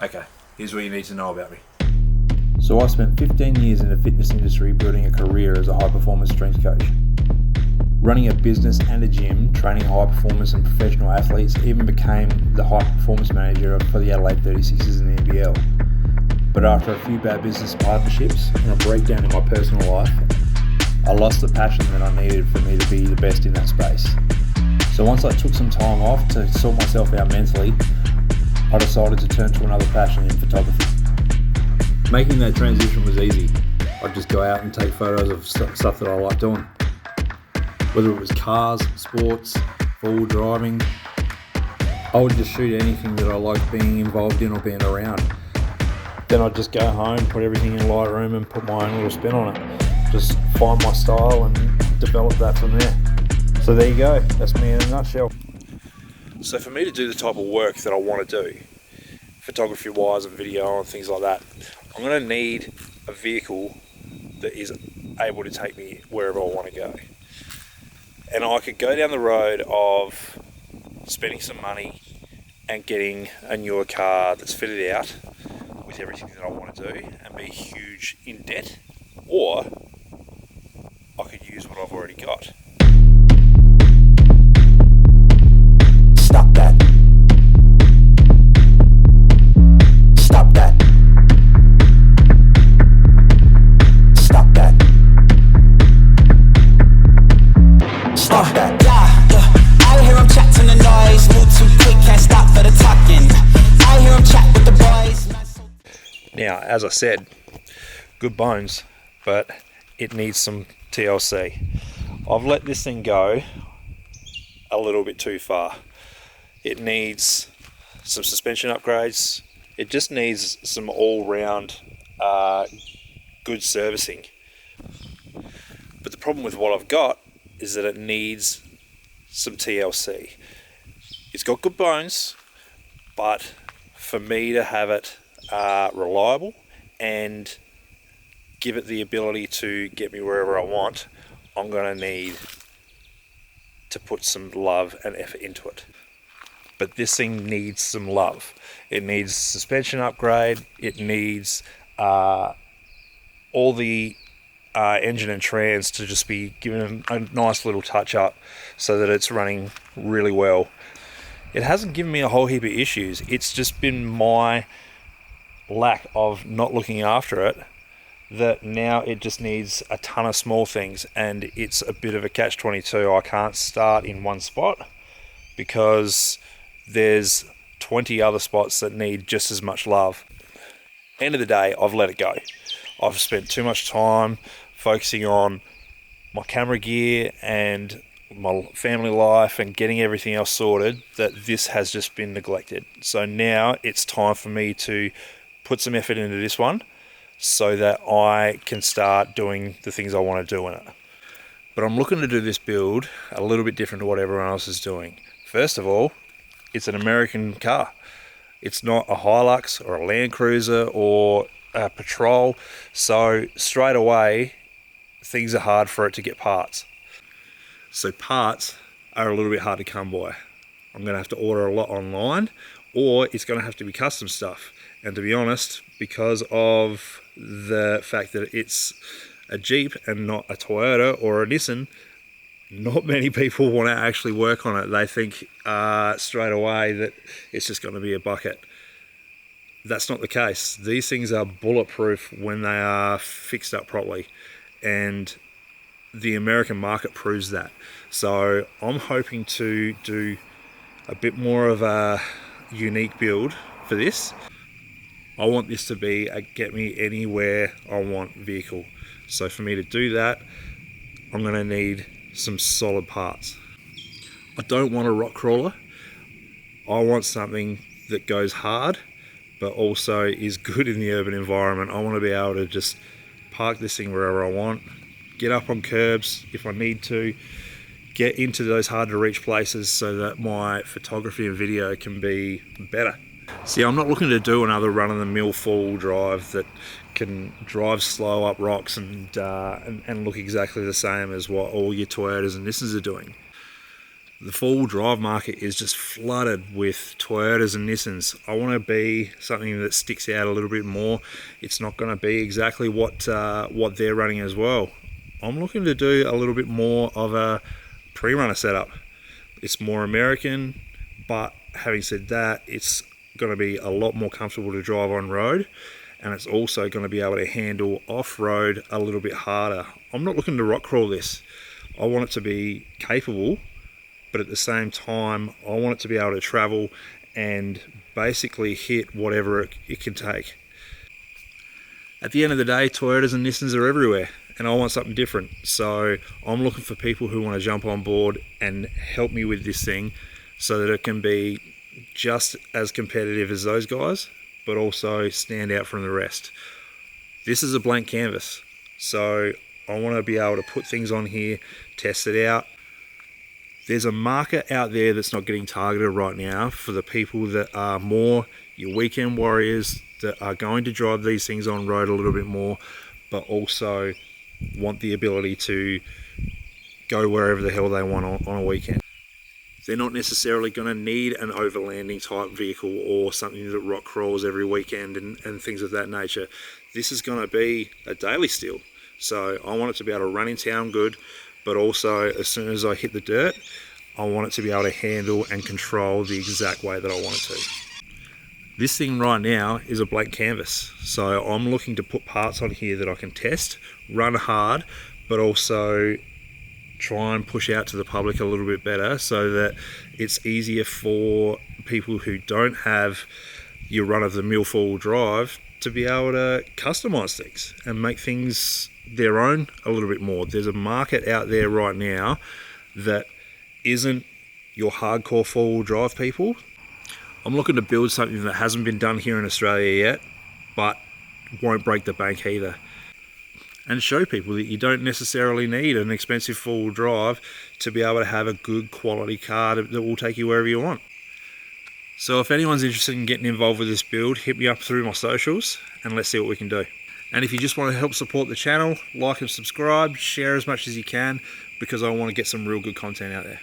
Okay, here's what you need to know about me. So I spent 15 years in the fitness industry building a career as a high-performance strength coach. Running a business and a gym, training high-performance and professional athletes, even became the high-performance manager for the Adelaide 36ers in the NBL. But after a few bad business partnerships and a breakdown in my personal life, I lost the passion that I needed for me to be the best in that space. So once I took some time off to sort myself out mentally, I decided to turn to another passion in photography. Making that transition was easy. I'd just go out and take photos of stuff that I like doing. Whether it was cars, sports, four-wheel driving, I would just shoot anything that I liked being involved in or being around. Then I'd just go home, put everything in Lightroom and put my own little spin on it. Just find my style and develop that from there. So there you go, that's me in a nutshell. So for me to do the type of work that I want to do, photography-wise and video and things like that, I'm going to need a vehicle that is able to take me wherever I want to go. And I could go down the road of spending some money and getting a newer car that's fitted out with everything that I want to do and be huge in debt, or I could use what I've already got. Stop that. Stop that. Stop that. Stop that. I hear him chat to the noise. Move too quick, can't stop for the talking. I hear him chat with the boys. Now, as I said, good bones, but it needs some TLC. I've let this thing go a little bit too far. It needs some suspension upgrades. It just needs some all-round good servicing. But the problem with what I've got is that it needs some TLC. It's got good bones, but for me to have it reliable and give it the ability to get me wherever I want, I'm going to need to put some love and effort into it. But this thing needs some love. It needs suspension upgrade. It needs all the engine and trans to just be given a nice little touch up so that it's running really well. It hasn't given me a whole heap of issues. It's just been my lack of not looking after it that now it just needs a ton of small things, and it's a bit of a catch-22. I can't start in one spot because there's 20 other spots that need just as much love. End of the day, I've let it go. I've spent too much time focusing on my camera gear and my family life and getting everything else sorted that this has just been neglected. So now it's time for me to put some effort into this one so that I can start doing the things I want to do in it. But I'm looking to do this build a little bit different to what everyone else is doing. First of all, it's an American car. It's not a Hilux or a Land Cruiser or a Patrol. So straight away, things are hard for it to get parts. So parts are a little bit hard to come by. I'm going to have to order a lot online, or it's going to have to be custom stuff. And to be honest, because of the fact that it's a Jeep and not a Toyota or a Nissan, not many people want to actually work on it. They think straight away that it's just going to be a bucket. That's not the case. These things are bulletproof when they are fixed up properly, and the American market proves that. So I'm hoping to do a bit more of a unique build for this. I want this to be a get me anywhere I want vehicle. So for me to do that, I'm going to need some solid parts. I don't want a rock crawler. I want something that goes hard but also is good in the urban environment. I want to be able to just park this thing wherever I want, get up on curbs if I need to, get into those hard to reach places so that my photography and video can be better. See, I'm not looking to do another run-of-the-mill four-wheel drive that can drive slow up rocks and look exactly the same as what all your Toyotas and Nissans are doing. The four-wheel drive market is just flooded with Toyotas and Nissans. I want to be something that sticks out a little bit more. It's not going to be exactly what they're running as well. I'm looking to do a little bit more of a pre-runner setup. It's more American, but having said that, it's going to be a lot more comfortable to drive on road, and it's also going to be able to handle off-road a little bit harder. I'm not looking to rock crawl this. I want it to be capable, but at the same time, I want it to be able to travel and basically hit whatever it can take. At the end of the day, Toyotas and Nissans are everywhere, and I want something different. So I'm looking for people who want to jump on board and help me with this thing so that it can be just as competitive as those guys, but also stand out from the rest. This is a blank canvas, so I want to be able to put things on here, test it out. There's a market out there that's not getting targeted right now for the people that are more your weekend warriors that are going to drive these things on road a little bit more, but also want the ability to go wherever the hell they want on a weekend. They're not necessarily going to need an overlanding type vehicle or something that rock crawls every weekend and things of that nature. This is going to be a daily steal. So I want it to be able to run in town good, but also as soon as I hit the dirt, I want it to be able to handle and control the exact way that I want it to. This thing right now is a blank canvas. So I'm looking to put parts on here that I can test, run hard, but also try and push out to the public a little bit better so that it's easier for people who don't have your run-of-the-mill four-wheel drive to be able to customize things and make things their own a little bit more. There's a market out there right now that isn't your hardcore four-wheel drive people. I'm looking to build something that hasn't been done here in Australia yet, but won't break the bank either. And show people that you don't necessarily need an expensive four-wheel drive to be able to have a good quality car that will take you wherever you want. So if anyone's interested in getting involved with this build, hit me up through my socials and let's see what we can do. And if you just want to help support the channel, like and subscribe, share as much as you can, because I want to get some real good content out there.